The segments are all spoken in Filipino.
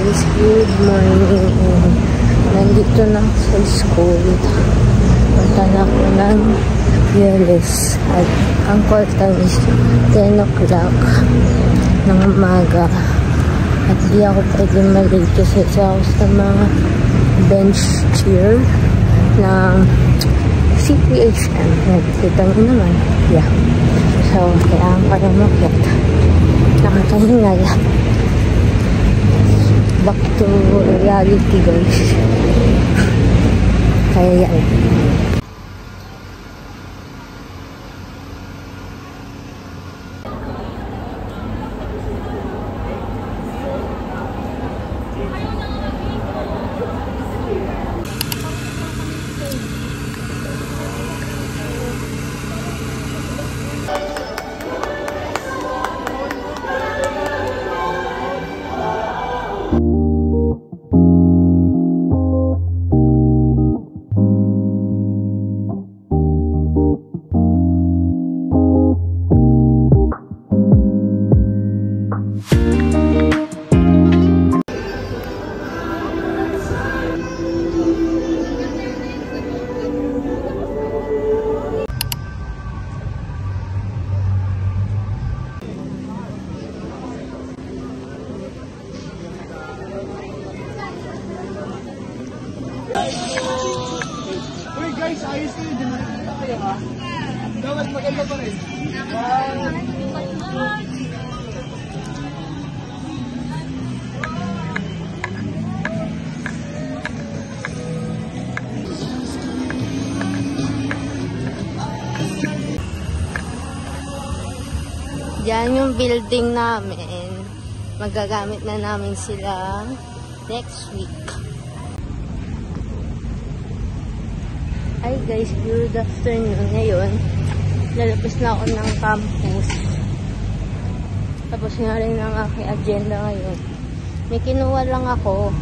guys, good morning. Nandito na sa school. Punta na ako ng Fearless. At ang call time is 10 o'clock ng umaga. At di ako pwede malate kasi ako sa mga bench cheer ng CPHM. Kita nyo naman. Yeah. So, kailangan ko na makyat. Nakakahingal. Back to reality, guys. Kaya yan. Uy guys, ayos kayo din. Kayo ha? Dapat maganda pa rin. Yan yung building namin. Magagamit na namin sila next week. Hi guys, good afternoon. Ngayon, lalabas na ako ng campus. Tapos nga rin ang aking agenda ngayon. May kinuha lang ako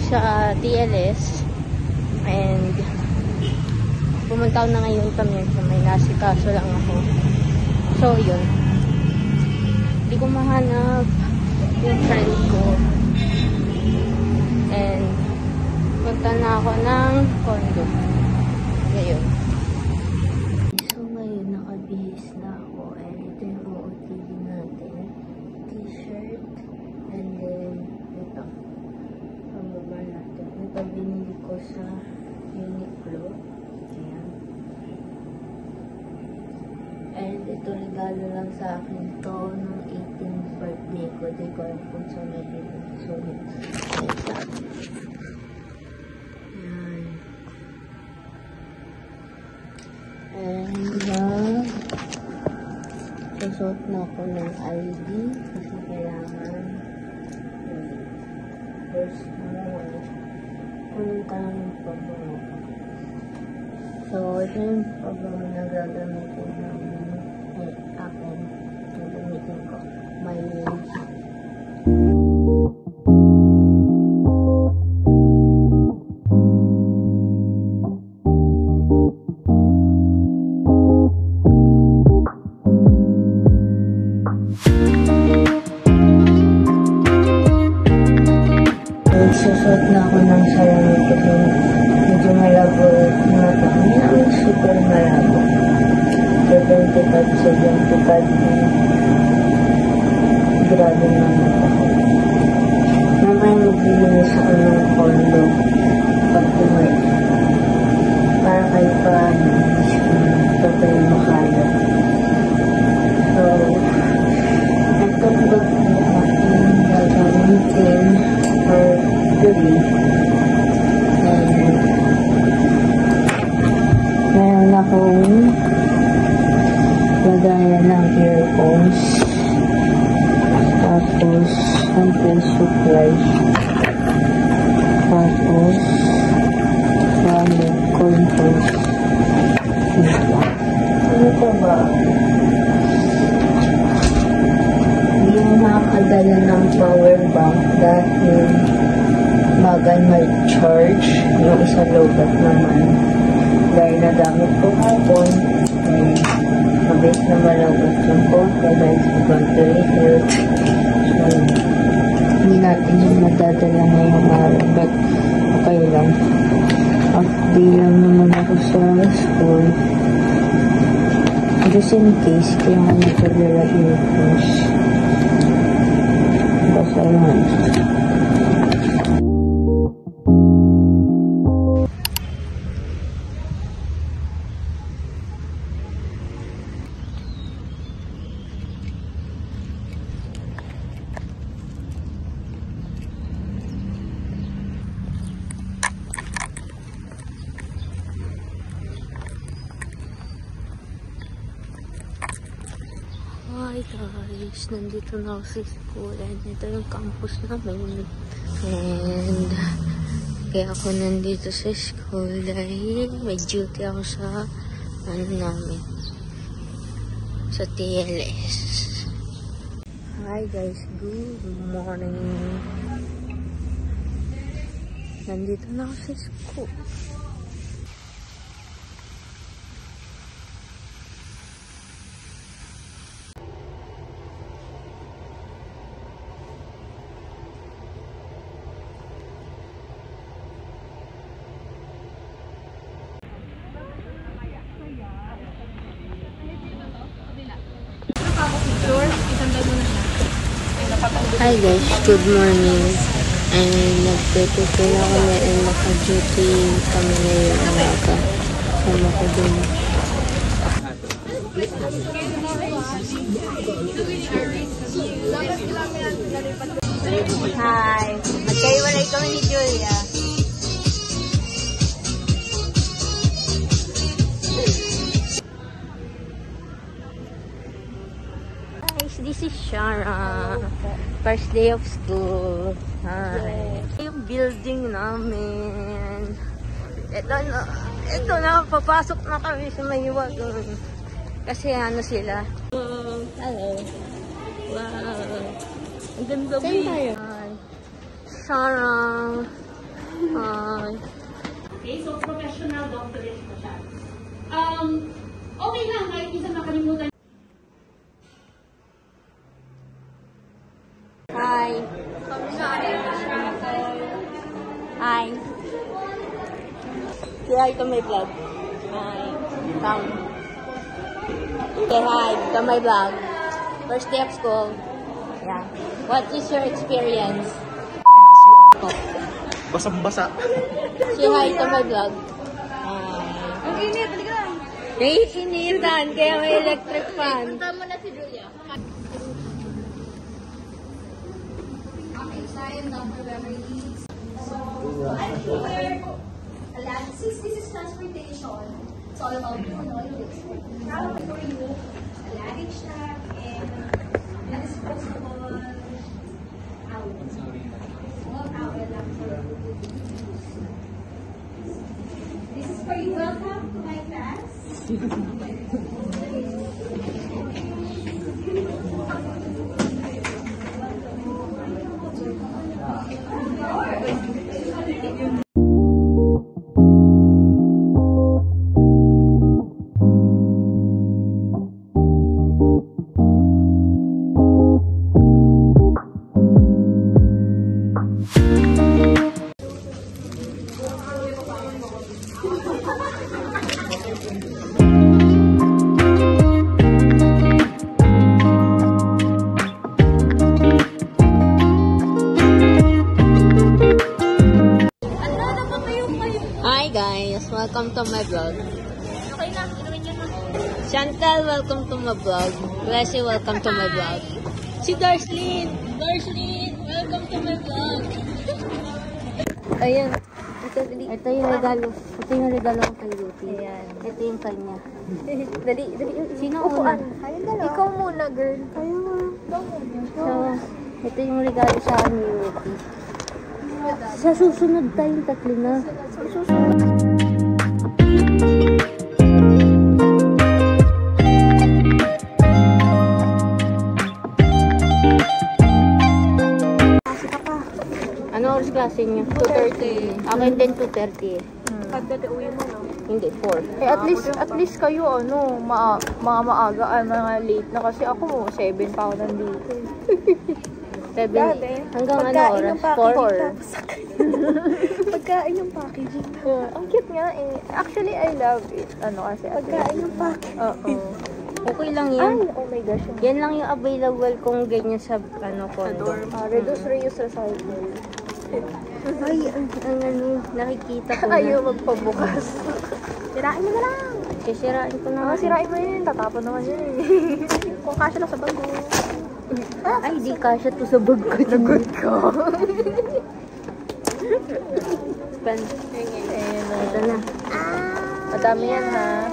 sa TLS. And pumunta na ngayon kami. May nasikaso lang ako. So yun. Hindi ko mahanap yung friend ko. And punta na ako ng condo. Ngayon. So ngayon, nakabihis na ako. And ito yung OOTD natin. T-shirt. And then, ito. Pababa natin. Ito binili ko sa Uniqlo. Ayan. And ito regalo lang sa akin to nung 18th birthday ko. Di ko alam kung saan nabili. So, and susot na ako ng ID kasi kailangan first punta ng pabango. So, ito yung pabango na gagamitin namin akin. Gagamitin ko. May susot na ako ng salamin kasi medyo malabo na ito. Hindi namin super malabo. 75 grabe naman ako. Naman magbilinis ako ng condo pag tumay. Para kayo pa ito kayo makala. So, ito ba aking gagamitin for gabi. And meron akong lagayan ng earphones. Tapos sample supply. Tapos compost. Ano pa ba? Hindi mo makakadala ng power bank dahil bagal may charge. Yung isa lobat naman. Dahil nagamit ko hapon, mabit na malabot yung phone ko dahil sa battery health. So, hindi natin yung madadala ngayong araw. But, okay lang. Upday lang naman ako sa school. Just in case, kaya nga nagpagdala earphones. Basta lang. Hi guys, nandito na ako sa school and ito yung campus namin. And kaya ako nandito sa school dahil may duty ako sa namin, sa TLS. Hi guys, good morning. Nandito na ako sa school. Hi guys, good morning. And nagtitipil ako and naka-duty kami ngayon umaga. Sama ko dun. Hi! Magkaiwalay kami ni Julia. This is Shara. First day of school. Hi. Yung building namin. Ito na, papasok na kami sa may wagon. Kasi ano sila. Hello. Wow. Ang ganda ba? Saan tayo? Hi. Shara. Hi. Okay, so professional doctorate po siya. Okay lang, kahit minsan nakalimutan. Hi. Hi. Say hi to my vlog. Hi. Come. Say hi to my vlog. First day of school. Yeah. What is your experience? Basang-basa. Say hi to my vlog. Hi. Ang init, halika lang. Naiinitan, kaya may electric fan. Punta mo na si Julia. Since this is transportation, it's all about you know your travel for you, a luggage tag, and a disposable towel. Small towel lang for you. This is for you. Welcome to my class. Hi guys, welcome to my vlog. Okay na, inumin nyo na. Chantal, welcome to my vlog. Leslie, welcome to my vlog. Si Darslyn! Darslyn, welcome to my vlog. Ayan. Ito yung regalo. Ito yung regalo ko kay Ruthie. Ayan. Ito yung kanya. Dali. Sino una? Ikaw muna, girl. Kayo muna. So, ito yung regalo sa akin ni Ruthie. Sa susunod tayong tatlo na. Ano oras klase niyo? 2:30. Akin din 2:30. Pagdati uwi mo, no? Hindi, 4. Eh, at least kayo, ano, mga maaga, mga late na. Kasi ako, 7 pa ako nandito. Hanggang ano oras? 4? Pagkain yung packaging. Ang cute nga eh. Actually, I love it. Kasi Pagkain yung packaging. Oo. Okay lang yan. Oh my gosh. Yan lang yung available kung ganyan sa condo. Reduce, reuse, recycle. Ay, ang nakikita ko Ayaw na. magpabukas. Sirain mo na lang. Sisirain ko na. Sirain mo yun. Tatapon naman yun eh. Kung kasya lang sa bago. Ay, di kasya to sa bag ko. Good ko. Ayun ito na. Madami yan ha.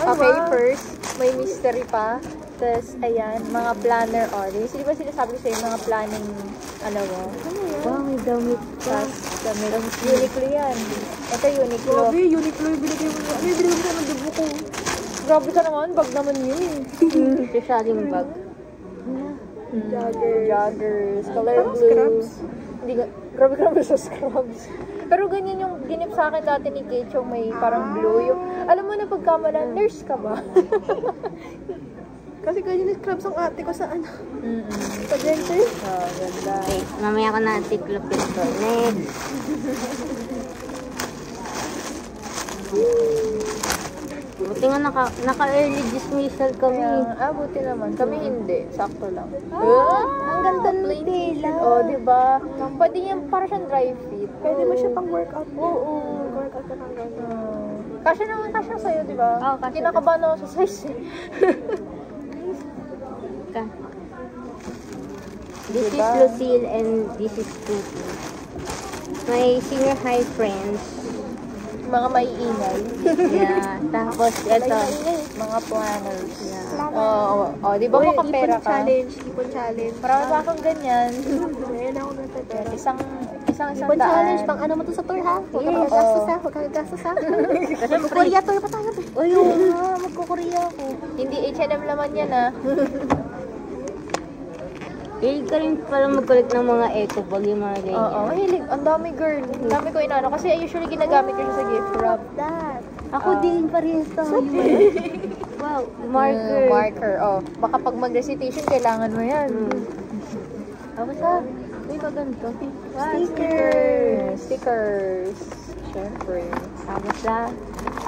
Okay, first, may mystery pa. Tapos, ayan, mga planner orders. Di ba sinasabi sa'yo mga planning, Wow, may damit pa. Tapos, Uniqlo yan. Ito, Uniqlo. Grabe, Uniqlo yung binigay mo. Ano yung binigay mo ng dubo ko? Grabe ka naman, bag naman yun eh. Specialing bag. Joggers, color Parang blue. scrubs. Hindi ka, grabe ka naman sa scrubs. Pero ganyan yung ginip sa akin dati ni Kate, yung may parang blue. Yung, alam mo na pagkamala, nurse ka ba? Kasi ganyan yung scrubs ang ate ko sa ano. Sa dentist. Ganda. Okay, mamaya ko na tiklop ito. Next. Buti nga naka-early dismissal kami. Buti naman. Kami hindi. Sakto lang. Ang ganda ng tela. Oh, diba? Pwede yan, para siyang dry fit. Pwede mo siya pang workout. Oo. Workout ka ng gano'n. Kasya naman, kasya sa'yo, diba? Oo, kasya. Kinakabahan ako sa size. This Diba? is Lucille and this is Tutu. My senior high friends. Mga maiingay. Yeah. Tapos ito. Mga planners. Yeah. Oo. Di ba makapera Ipon ka? challenge. Ipon challenge. Marami pa akong ganyan. Ngayon ako natapera. Isang Ipon challenge. daan. Pang ano mo to sa tour ha? Huwag ka Yeah. magagastos ha? Huwag ka magagastos ha? Korea tour pa tayo. Uy, oo nga. Magkukorea ako. Hindi H&M laman yan ah. Hilig ka rin pala mag-collect ng mga eco bag, yung mga ganyan. Oo, mahilig. Ang dami girl. Ang dami ko inano. Kasi usually ginagamit ko siya sa gift wrap. That. Ako din parehas tayo. Wow, marker. Marker. Oh. Baka pag mag-recitation, kailangan mo yan. Tapos ah, uy, ba ganito? Stickers. Stickers. Siyempre. Tapos ah,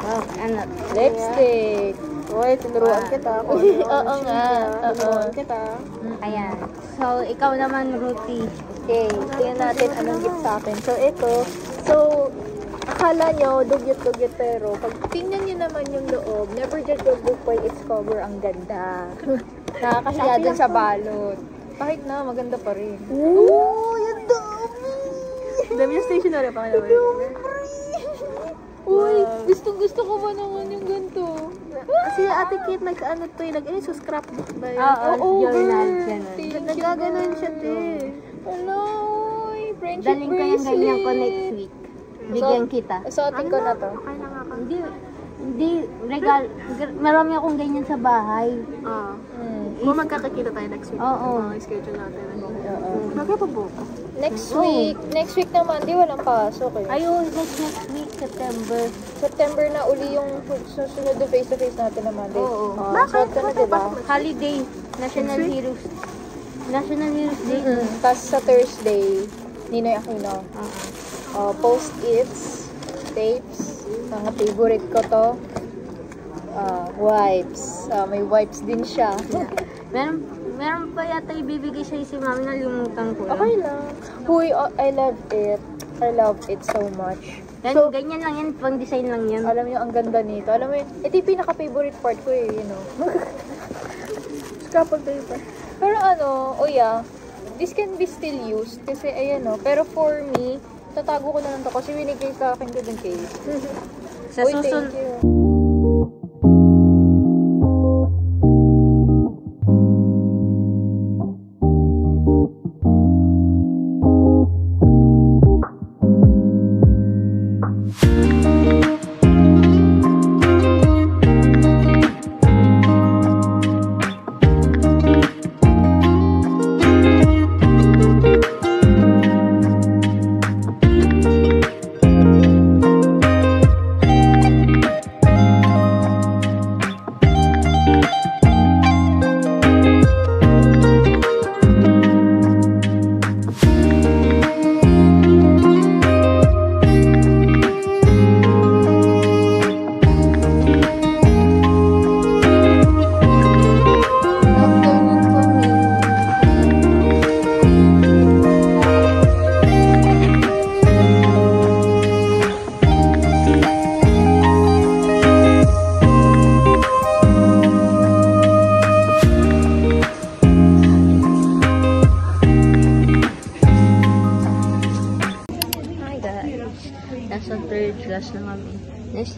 wow, ano? Lipstick. Uy, tinuruan kita. Oo nga. Tinuruan kita. Ayan. So, ikaw naman, Ruthie. Okay, tingnan natin anong gift sa akin. So, ito. So, akala nyo, dugyot-dugyot, pero pag tingnan nyo naman yung loob, never judge a book by its cover. Ang ganda. Nakakahiya dun sa balot. Kahit na, maganda pa rin. Oh, yung dami! Dami yung stationery pa kayo. Uy, gustong-gusto ko ba naman yung ganito? Kasi Ate Kate nag-ano to eh, nag-ano scrapbook ba yun? Oo, journal. girl. Nagaganon siya te. Hello, friendship Daling ko yung ganyan ko next week. Bigyan kita. Suotin ko na to. Okay lang ako. Hindi, marami akong ganyan sa bahay. Kung magkakakita tayo next week. Oo. Schedule natin. Oo. Magkakabook. Next week naman, di walang pasok eh. Ayun, next week, September. September na uli yung susunod na face-to-face natin na Monday. Oo. Bakit? So, na, diba? Holiday, National Heroes. National Heroes Day. Tapos sa Thursday, Ninoy Aquino. Post-its, tapes, mga favorite ko to. Wipes. May wipes din siya. Meron pa yata ibibigay siya si mami, nalimutan ko. Okay lang. Huy, I love it. I love it so much. So, ganyan lang yan, pang design lang yan. Alam niyo, ang ganda nito. Alam mo yun, ito yung pinaka-favorite part ko eh, you know. Scrapbook paper. Pero this can be still used. Kasi ayan o. Pero for me, tatago ko na lang to kasi binigay sa akin ko din case. Sa susunod. Thank you.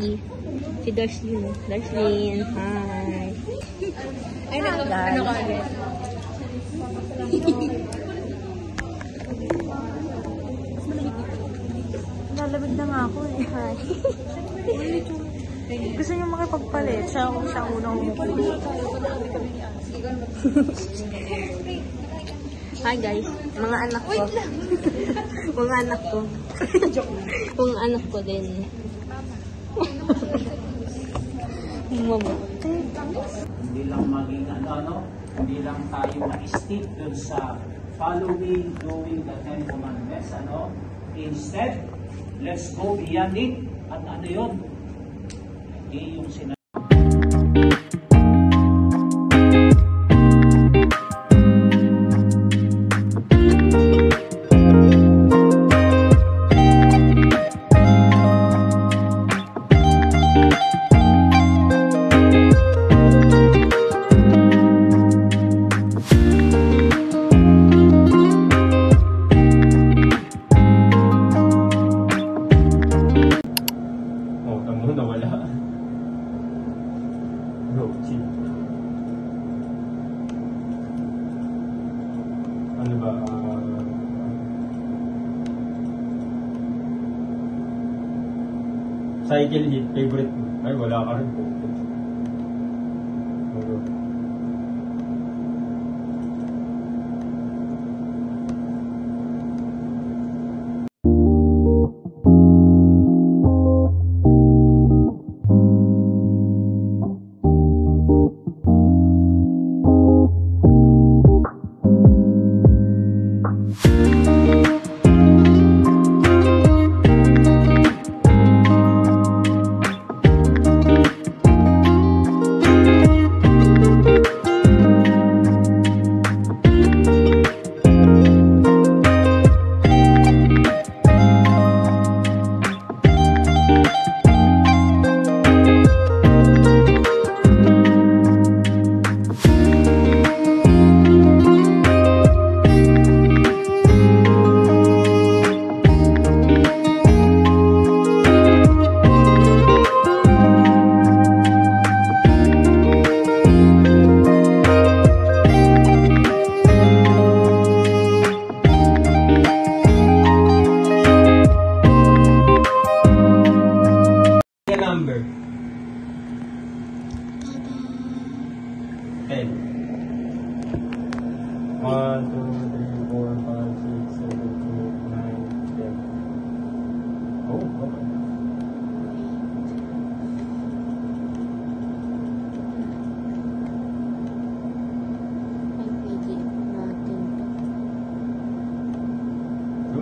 Darcy. Si Darcy. Darcy. Hi. Ay, ano ka ulit? Lalamig na nga ako eh. Hi. Gusto niyo makipagpalit. Siya unang umupo. Hi guys, mga anak ko. Mga anak ko. Mga anak ko din. Mama. Hindi lang maging hindi lang tayo ma-stick dun sa following, doing the Ten Commandments, Instead, let's go beyond it. At ano yun? Yung sinabi. Ano ba? Cycle hit, favorite mo? Ay, wala ka rin po. Number 10. 1, 2, 3, 4, 5, 6, 7, 8, 9, 10. Oh, okay.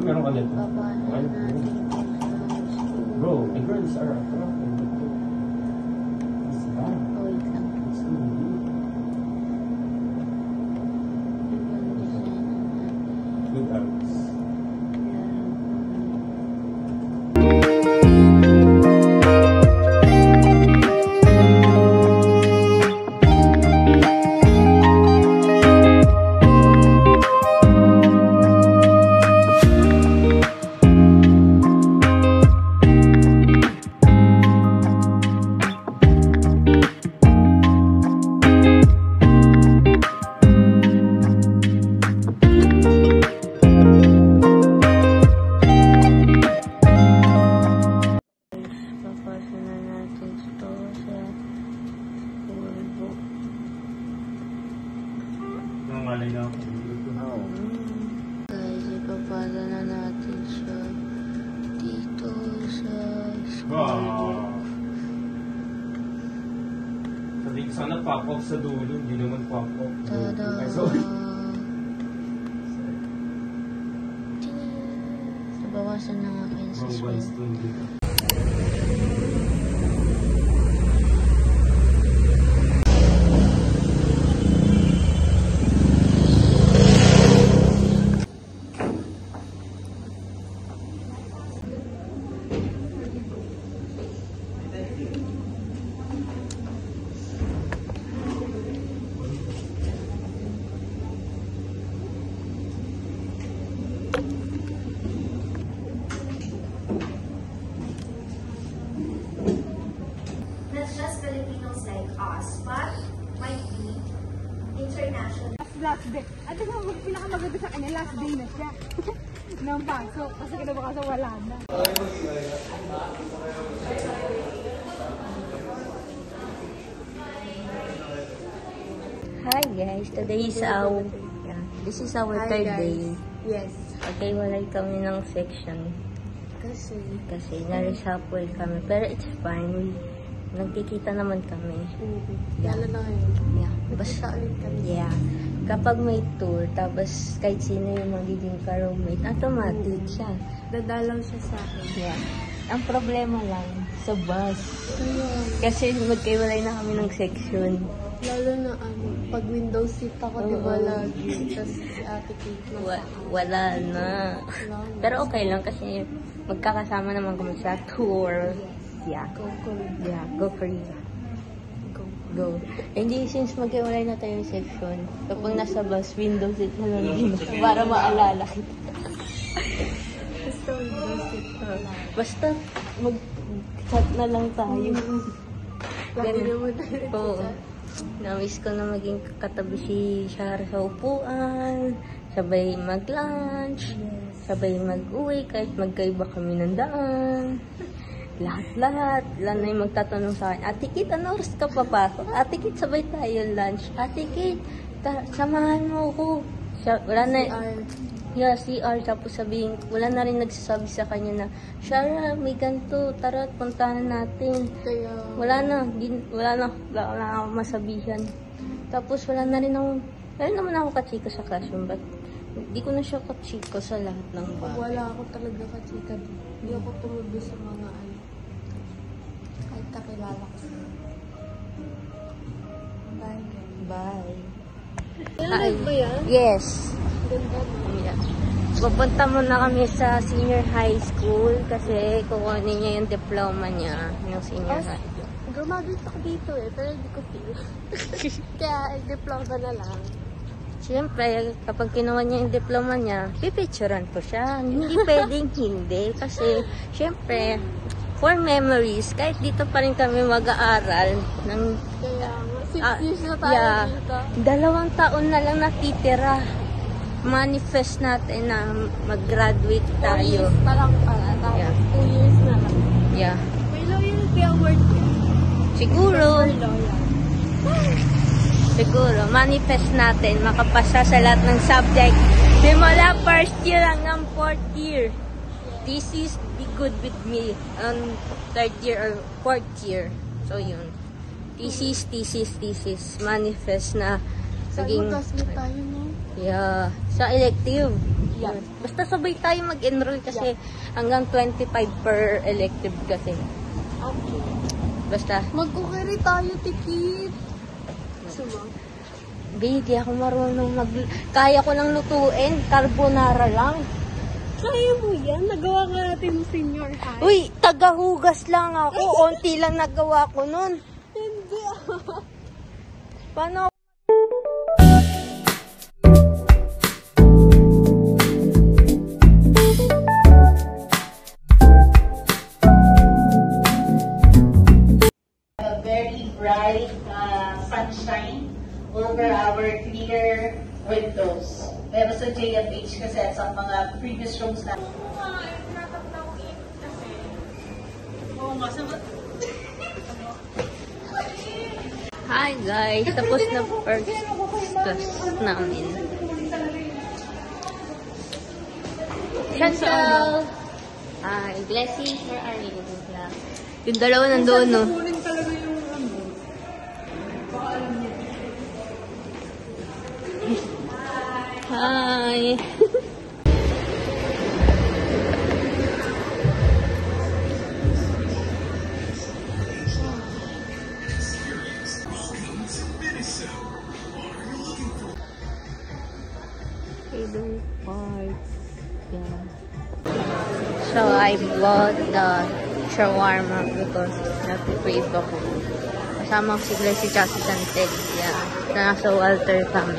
Meron ka nito. Bro, the girls are attractive. It's bad. Wait lang. It's too deep. Good outs. Guys, ipapala na natin siya dito sa school. Wow! Sabi ko sana pop-off sa dulo, hindi naman pop-off. Tada! Ay, sorry. Nabawasan ng aking suspense. like us, but might be international. Last day. At ito ang pinakamaganda sa kanya, last day na siya. Nang pasok. Kasi kinabukasan wala na. Hi guys, today is our this is our third day. Yes. Okay, walay kami ng section kasi na-reshuffle kami, pero it's fine. Nagkikita naman kami. Lalo na ngayon. Yeah. Basta ulit kami. Yeah. Kapag may tour, tapos kahit sino yung magiging ka-roommate, automatic siya. Dadalaw siya sa akin. Yeah. Ang problema lang, sa bus. Kasi magkaiwalay na kami ng section. Lalo na pag window seat ako, di ba lagi? Tapos si Ate Kate na Wala na. Pero okay lang kasi magkakasama naman kami sa tour. Yeah. Go Korea. Go. Hindi, since magkaiwalay na tayo yung section, kapag nasa bus, window seat na lang din. Para maalala kita. Basta mag-chat na lang tayo. Lagi naman tayo. Oo. Na-miss ko na maging katabi si Shara sa upuan, sabay mag-lunch, sabay mag-uwi, kahit magkaiba kami ng daan. Lahat. Wala na yung magtatanong sa akin, Ate Kate, ano oras ka papasok? Ate Kate, sabay tayo lunch. Ate Kate, samahan mo ako. Wala na, CR. Tapos sabihin, wala na rin nagsasabi sa kanya na, Shara, may ganito, tara, puntahan natin. Wala na akong masabihan. Tapos wala naman ako kachika sa classroom, but hindi ko na siya kachika sa lahat ng bagay. Wala ako talaga kachika. Hindi ako tumubo sa mga kahit kakilala ko. Bye. Ay, ba yan? Yes. Ganda na. Yeah. Pupunta muna kami sa senior high school kasi kukunin niya yung diploma niya ng senior high. Graduate ako dito pero hindi ko feel. Kaya diploma na lang. Siyempre, kapag kinuha niya yung diploma niya, pipicturean ko siya. Hindi pwedeng hindi kasi siyempre, for memories, kahit dito pa rin kami mag-aaral ng Kaya 6 years na tayo dito. 2 taon na lang natitira. Manifest natin na mag-graduate 4 tayo. years pa lang pala. Tapos Yeah. 2 years na lang. Yeah. May loyalty award ka. Siguro, manifest natin makapasa sa lahat ng subject. Simula first year hanggang 4th year. This is be good with me on 3rd year or 4th year. So yun. Thesis. Manifest na Saging tayo, no? Yeah. Sa elective. Yeah. Basta sabay tayo mag-enroll kasi hanggang 25 per elective kasi. Okay. Basta. Mag-ukiri tayo, tikit. Suma? Hindi ako marunong kaya ko lang lutuin. Carbonara lang. Kaya mo yan? Nagawa nga natin ng senior high. Uy, tagahugas lang ako. Onti lang nagawa ko nun. Hindi Paano? A very bright sunshine over our clear windows. Pero sa JFH kasi at sa mga previous rooms na. Hi guys, tapos na first class namin. Chantal! Hi, blessing for our class. Yung dalawa nandoon, no? Talaga yung baka alam niya. Hi! Favorite part. Yeah. So I bought the shawarma because nag-crave ako. Kasama ko si Gracie tsaka si Santel. Yeah. Nasa Walter kami.